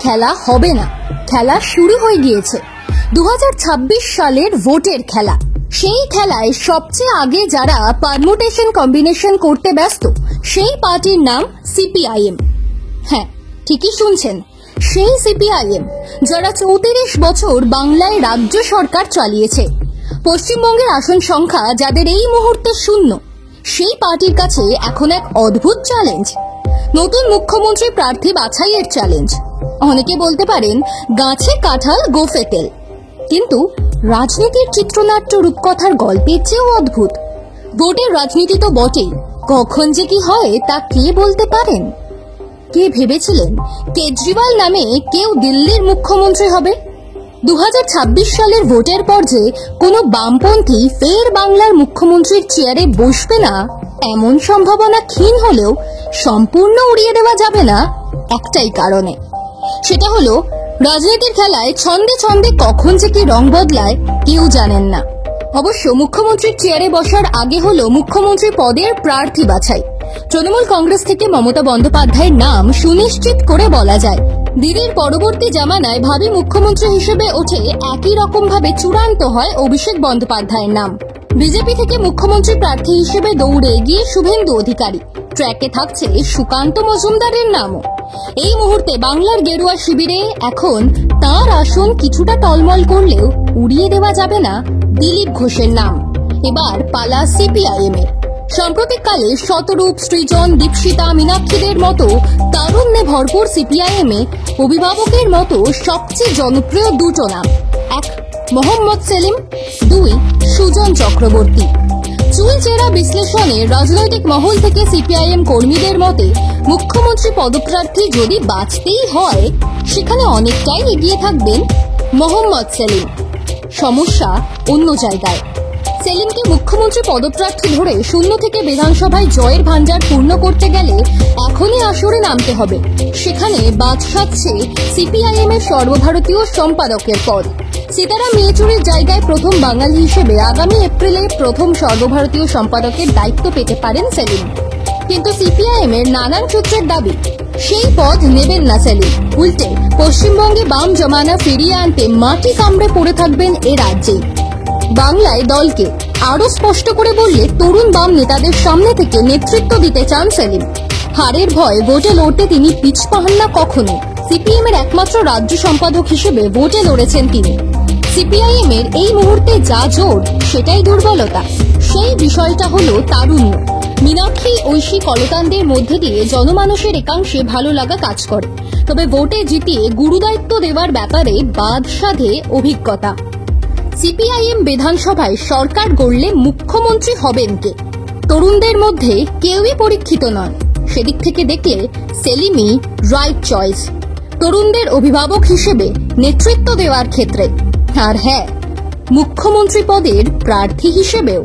খেলা হবে না, খেলা শুরু হয়ে গিয়েছে। 2026 সালের ভোটের খেলা। সেই খেলায় সবচেয়ে আগে যারা পারমুটেশন কম্বিনেশন করতে ব্যস্ত সেই পার্টির নাম সিপিআইএম। হ্যাঁ, ঠিকই শুনছেন, সেই সিপিআইএম যারা 34 বছর বাংলায় রাজ্য সরকার চালিয়েছে। পশ্চিমবঙ্গের আসন সংখ্যা যাদের এই মুহূর্তে শূন্য, সেই পার্টির কাছে এখন এক অদ্ভুত চ্যালেঞ্জ, নতুন মুখ্যমন্ত্রী প্রার্থী বাছাইয়ের চ্যালেঞ্জ। অনেকে বলতে পারেন গাছে কাঁঠাল গোফে তেল, কিন্তু রাজনীতির চিত্রনাট্য রূপকথার গল্পের চেয়েও অদ্ভুত। ভোটের রাজনীতি তো বটেই, কখন যে কি হয় তা কে বলতে পারেন? কে ভেবেছিলেন কেজরিওয়াল নামে কেউ দিল্লির মুখ্যমন্ত্রী হবে? 2026 সালের ভোটের পর যে কোনো বামপন্থী ফের বাংলার মুখ্যমন্ত্রীর চেয়ারে বসবে না, এমন সম্ভাবনা ক্ষীণ হলেও সম্পূর্ণ উড়িয়ে দেওয়া যাবে না একটাই কারণে। সেটা হলো রাজনীতির খেলায় ছন্দে ছন্দে কখন যে কি রং বদলায় কেউ জানেন না। অবশ্য মুখ্যমন্ত্রীর চেয়ারে বসার আগে হলো মুখ্যমন্ত্রী পদের প্রার্থী বাছাই। তৃণমূল কংগ্রেস থেকে মমতা বন্দ্যোপাধ্যায়ের নাম সুনিশ্চিত করে বলা যায়। দিদির পরবর্তী জামানায় ভাবি মুখ্যমন্ত্রী হিসেবে ওঠে একই রকম ভাবে চূড়ান্ত হয় অভিষেক বন্দ্যোপাধ্যায়ের নাম। বিজেপি থেকে মুখ্যমন্ত্রী প্রার্থী হিসেবে দৌড়ে এগিয়ে শুভেন্দু অধিকারী। ট্র্যাকে থাকছে সুকান্ত মজুমদারের নামও। এই মুহূর্তে বাংলার গেরুয়া শিবিরে এখন তার আসন কিছুটা টলমল করলেও উড়িয়ে দেওয়া যাবে না দিলীপ ঘোষের নাম। এবার পালা সিপিআইএম এর। সাম্প্রতিককালে শতরূপ, সৃজন, দীপশিতা, মীনাক্ষীদের মতো তারুণ্যে ভরপুর সিপিআইএম এ অভিভাবকের মতো সবচেয়ে জনপ্রিয় দুটো নাম, এক মোহাম্মদ সেলিম, দুই সুজন চক্রবর্তী। চুলচেরা বিশ্লেষণে রাজনৈতিক মহল থেকে সিপিআইএম কর্মীদের মতে মুখ্যমন্ত্রী পদপ্রার্থী যদি বাছতেই হয় সেখানে অনেকটাই এগিয়ে থাকবেন মোহাম্মদ সেলিম। সমস্যা অন্য জায়গায়। সেলিমকে মুখ্যমন্ত্রী পদপ্রার্থী ধরে শূন্য থেকে বিধানসভায় জয়ের ভান্ডার পূর্ণ করতে গেলে এখনই আসরে নামতে হবে। সেখানে বাদ সাধছে সিপিআইএম এর সর্বভারতীয় সম্পাদকের পদ। সীতারাম ইয়েচুরির জায়গায় প্রথম বাঙালি হিসেবে আগামী এপ্রিলে প্রথম সর্বভারতীয় সম্পাদকের দায়িত্ব পেতে পারেন সেলিম। কিন্তু সিপিআইএম এর নানান সূত্রের দাবি সেই পদ নেবেন না সেলিম। উল্টে পশ্চিমবঙ্গে বাম জমানা ফিরিয়ে আনতে মাটি কামড়ে পড়ে থাকবেন এ রাজ্যেই। বাংলায় দলকে আরো স্পষ্ট করে বললে তরুণ বাম নেতাদের সামনে থেকে নেতৃত্ব দিতে চান সেলিম। হারের ভয় ভোটে লড়তে তিনি পিছ পাহান না কখনো। সিপিএম এর একমাত্র রাজ্য সম্পাদক হিসেবে ভোটে লড়েছেন তিনি। সিপিআইএম এর এই মুহূর্তে যা জোর সেটাই দুর্বলতা। সেই বিষয়টা হলো তারুণ্য। মীনাক্ষী, ঐশী, কলতানদের মধ্যে দিয়ে জনমানুষের একাংশে ভালো লাগা কাজ করে, তবে ভোটে জিতিয়ে গুরুদায়িত্ব দেওয়ার ব্যাপারে বাদ সাধে অভিজ্ঞতা। সিপিআইএম বিধানসভায় সরকার গড়লে মুখ্যমন্ত্রী হবেন কে? তরুণদের মধ্যে কেউই পরীক্ষিত নন। সেদিক থেকে দেখলে সেলিমই রাইট চয়েস তরুণদের অভিভাবক হিসেবে নেতৃত্ব দেওয়ার ক্ষেত্রে, আর হ্যাঁ, মুখ্যমন্ত্রী পদের প্রার্থী হিসেবেও।